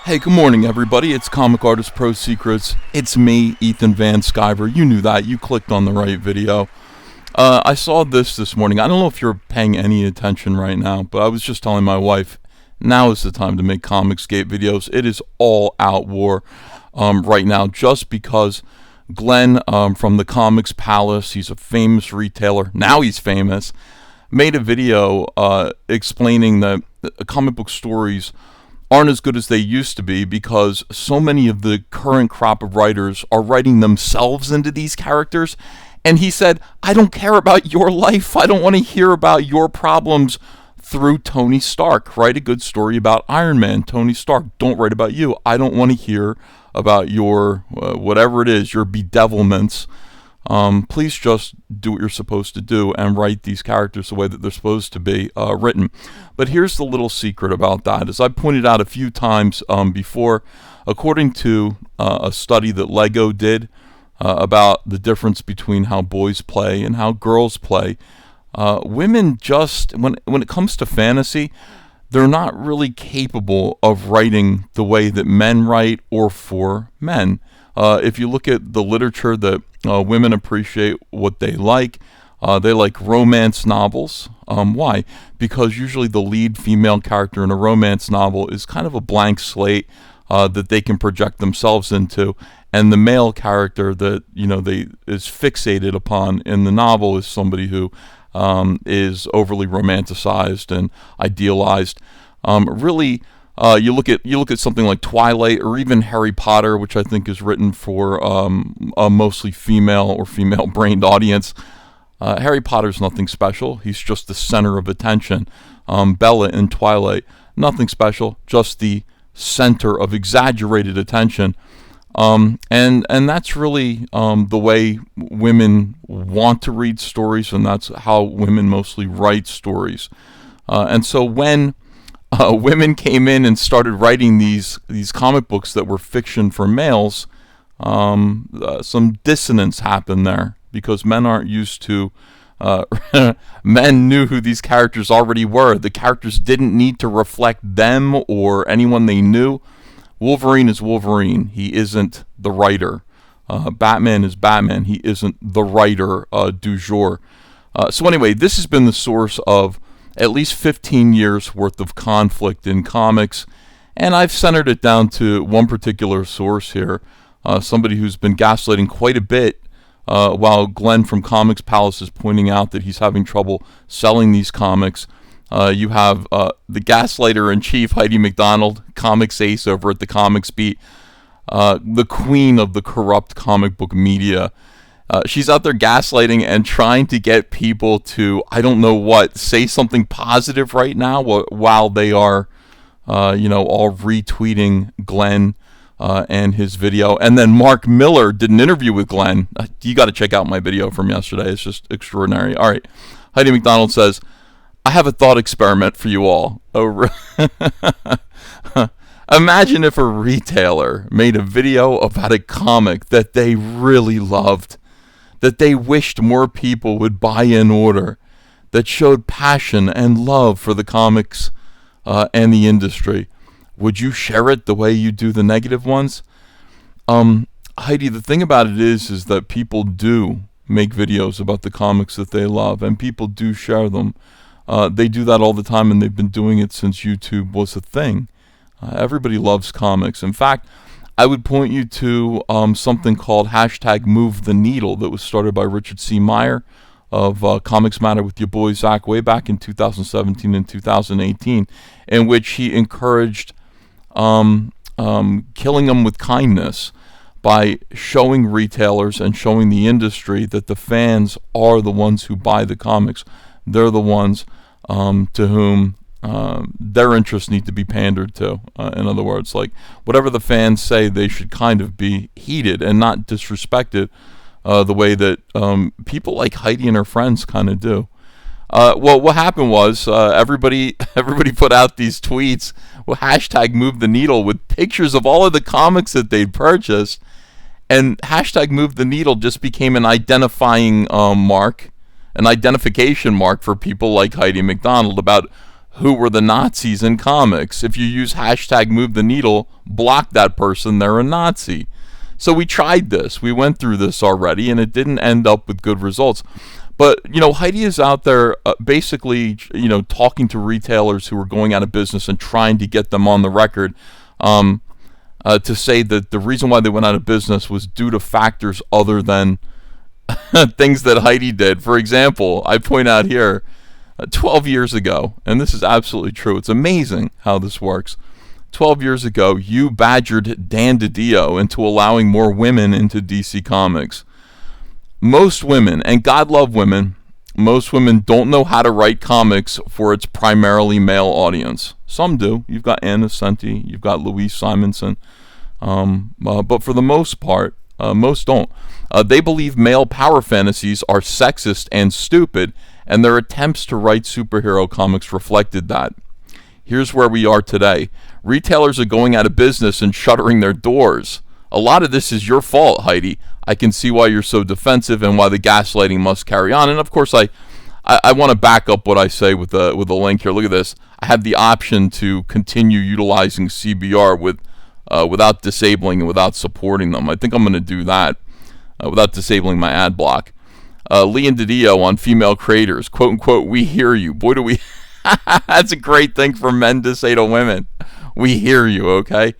Hey, good morning, everybody. It's Comic Artist Pro Secrets. It's me, Ethan Van Sciver. You knew that. You clicked on the right video. I saw this morning. I don't know if you're paying any attention right now, but I was just telling my wife, now is the time to make Comicsgate videos. It is all out war right now, just because Glenn from the Comics Palace, he's a famous retailer. Now he's famous. Made a video explaining that comic book stories aren't as good as they used to be because so many of the current crop of writers are writing themselves into these characters. And he said, I don't care about your life. I don't want to hear about your problems through Tony Stark. Write a good story about Iron Man, Tony Stark. Don't write about you. I don't want to hear about your, whatever it is, your bedevilments. Please just do what you're supposed to do and write these characters the way that they're supposed to be written. But here's the little secret about that. As I pointed out a few times before, according to a study that Lego did about the difference between how boys play and how girls play, women just, when it comes to fantasy, they're not really capable of writing the way that men write or for men. If you look at the literature that women appreciate what they like romance novels. Why? Because usually the lead female character in a romance novel is kind of a blank slate that they can project themselves into, and the male character that they is fixated upon in the novel is somebody who is overly romanticized and idealized. Really. You look at something like Twilight or even Harry Potter, which I think is written for a mostly female or female-brained audience. Harry Potter's nothing special. He's just the center of attention. Bella in Twilight, nothing special, just the center of exaggerated attention. And that's really the way women want to read stories, and that's how women mostly write stories. And so when women came in and started writing these comic books that were fiction for males, some dissonance happened there because men aren't used to. Men knew who these characters already were. The characters didn't need to reflect them or anyone they knew. Wolverine is Wolverine. He isn't the writer. Batman is Batman. He isn't the writer du jour. So anyway, this has been the source of at least 15 years worth of conflict in comics, and I've centered it down to one particular source here, somebody who's been gaslighting quite a bit, while Glenn from Comics Palace is pointing out that he's having trouble selling these comics. You have the gaslighter-in-chief, Heidi McDonald, comics ace over at the Comics Beat, the queen of the corrupt comic book media. She's out there gaslighting and trying to get people to, I don't know what, say something positive right now while they are, all retweeting Glenn and his video. And then Mark Miller did an interview with Glenn. You got to check out my video from yesterday. It's just extraordinary. All right. Heidi McDonald says, I have a thought experiment for you all. Imagine if a retailer made a video about a comic that they really loved, that they wished more people would buy in order, that showed passion and love for the comics and the industry. Would you share it the way you do the negative ones? Heidi, the thing about it is that people do make videos about the comics that they love, and people do share them. They do that all the time, and they've been doing it since YouTube was a thing. Everybody loves comics. In fact, I would point you to something called #MoveTheNeedle that was started by Richard C. Meyer of Comics Matter with your boy Zach way back in 2017 and 2018, in which he encouraged killing them with kindness by showing retailers and showing the industry that the fans are the ones who buy the comics. They're the ones to whom their interests need to be pandered to. In other words, like whatever the fans say, they should kind of be heeded and not disrespected the way that people like Heidi and her friends kind of do. Well, what happened was everybody put out these tweets with #MoveTheNeedle with pictures of all of the comics that they'd purchased, and #MoveTheNeedle just became an identifying mark, an identification mark for people like Heidi McDonald about who were the Nazis in comics. If you use hashtag move the needle, block that person, they're a Nazi. So we tried this. We went through this already, and it didn't end up with good results. But, Heidi is out there basically, talking to retailers who are going out of business and trying to get them on the record to say that the reason why they went out of business was due to factors other than things that Heidi did. For example, I point out here, 12 years ago, and this is absolutely true, it's amazing how this works. 12 years ago, you badgered Dan DiDio into allowing more women into DC Comics. Most women, and God love women, most women don't know how to write comics for its primarily male audience. Some do. You've got Anna Senti, you've got Louise Simonson, but for the most part, most don't. They believe male power fantasies are sexist and stupid, and their attempts to write superhero comics reflected that. Here's where we are today. Retailers are going out of business and shuttering their doors. A lot of this is your fault, Heidi. I can see why you're so defensive and why the gaslighting must carry on. And of course, I want to back up what I say with a link here. Look at this. I have the option to continue utilizing CBR without disabling and without supporting them. I think I'm going to do that without disabling my ad block. Lee and DiDio on female creators, quote unquote, we hear you. Boy, do we. That's a great thing for men to say to women. We hear you, okay?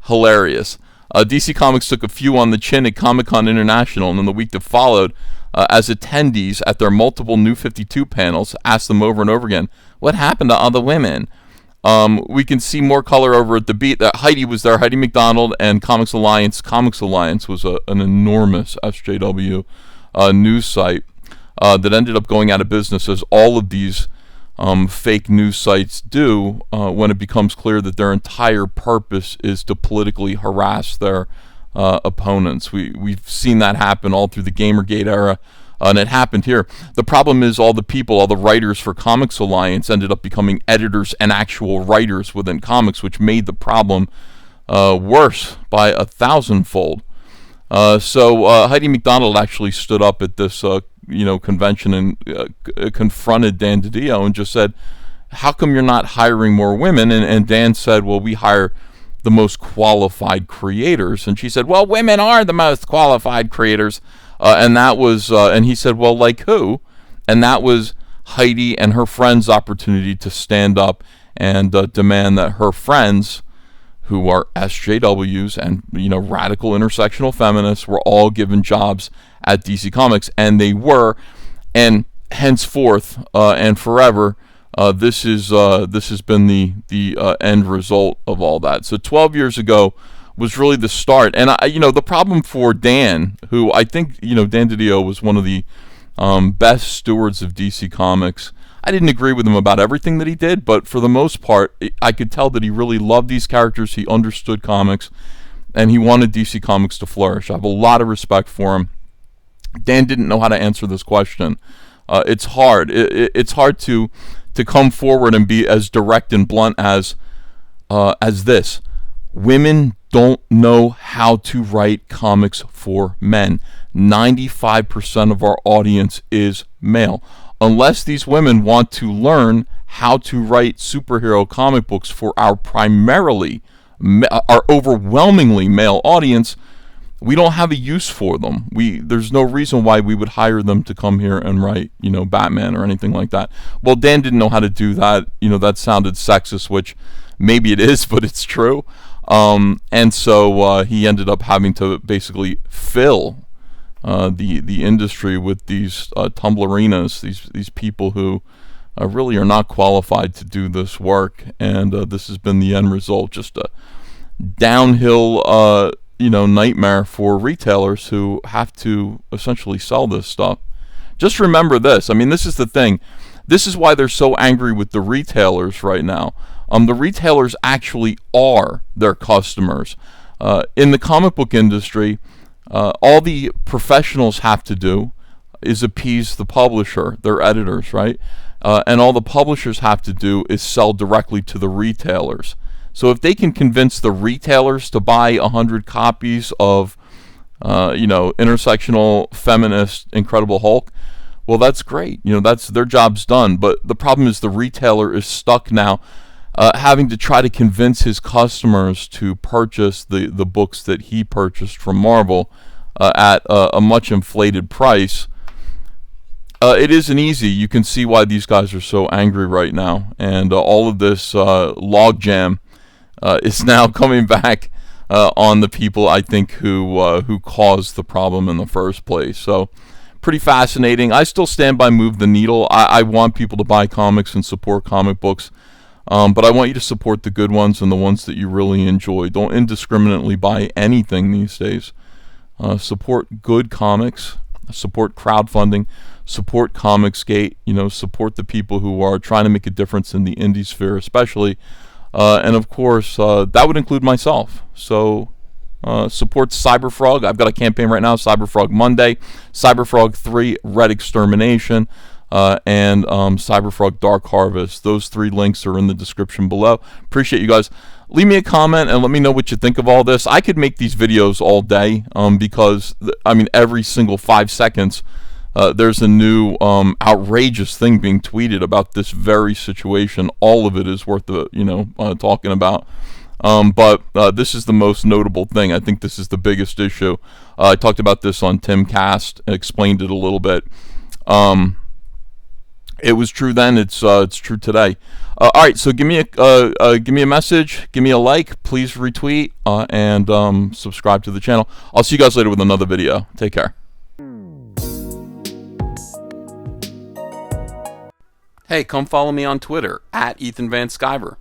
Hilarious. DC Comics took a few on the chin at Comic-Con International, and in the week that followed, as attendees at their multiple New 52 panels asked them over and over again, what happened to all the women? We can see more color over at the beat. Heidi was there, Heidi McDonald, and Comics Alliance. Comics Alliance was an enormous SJW news site that ended up going out of business, as all of these fake news sites do when it becomes clear that their entire purpose is to politically harass their opponents. We've seen that happen all through the Gamergate era, and it happened here. The problem is all the writers for Comics Alliance ended up becoming editors and actual writers within comics, which made the problem worse by 1,000-fold. So Heidi McDonald actually stood up at this convention and confronted Dan DiDio and just said, how come you're not hiring more women? And Dan said, well, we hire the most qualified creators. And she said, well, women are the most qualified creators. And that was, and he said, well, like who? And that was Heidi and her friends' opportunity to stand up and demand that her friends, who are SJWs and radical intersectional feminists, were all given jobs at DC Comics, and they were, and henceforth and forever, this has been the end result of all that. So 12 years ago was really the start, and the problem for Dan, who I think Dan DiDio was one of the best stewards of DC Comics. I didn't agree with him about everything that he did, but for the most part, I could tell that he really loved these characters, he understood comics, and he wanted DC Comics to flourish. I have a lot of respect for him. Dan didn't know how to answer this question. It's hard. It's hard to come forward and be as direct and blunt as this. Women don't know how to write comics for men. 95% of our audience is male. Unless these women want to learn how to write superhero comic books for our overwhelmingly male audience, we don't have a use for them. There's no reason why we would hire them to come here and write, Batman or anything like that. Well, Dan didn't know how to do that. That sounded sexist, which maybe it is, but it's true. And so he ended up having to basically fill the industry with these Tumblerinas, these people who really are not qualified to do this work. And this has been the end result, just a downhill nightmare for retailers who have to essentially sell this stuff. Just remember this. I mean, this is the thing. This is why they're so angry with the retailers right now. The retailers actually are their customers. In the comic book industry, all the professionals have to do is appease the publisher, their editors, right? And all the publishers have to do is sell directly to the retailers. So if they can convince the retailers to buy 100 copies of, intersectional feminist Incredible Hulk, Well, that's great. That's their job's done. But the problem is the retailer is stuck now, having to try to convince his customers to purchase the books that he purchased from Marvel at a much inflated price. It isn't easy. You can see why these guys are so angry right now, and all of this logjam is now coming back on the people, I think, who caused the problem in the first place. So, pretty fascinating. I still stand by Move the Needle. I want people to buy comics and support comic books, but I want you to support the good ones and the ones that you really enjoy. Don't indiscriminately buy anything these days. Support good comics. Support crowdfunding. Support Comicsgate. Support the people who are trying to make a difference in the indie sphere, especially. And of course, that would include myself. So support Cyberfrog. I've got a campaign right now, Cyberfrog Monday, Cyberfrog 3 Red Extermination, and Cyberfrog Dark Harvest. Those 3 links are in the description below. Appreciate you guys. Leave me a comment and let me know what you think of all this. I could make these videos all day because, every single 5 seconds, there's a new outrageous thing being tweeted about this very situation. All of it is worth talking about. But this is the most notable thing. I think this is the biggest issue. I talked about this on Timcast and explained it a little bit. It was true then. It's true today. All right. So give me a message. Give me a like. Please retweet and subscribe to the channel. I'll see you guys later with another video. Take care. Hey, come follow me on Twitter @EthanVanSkyver.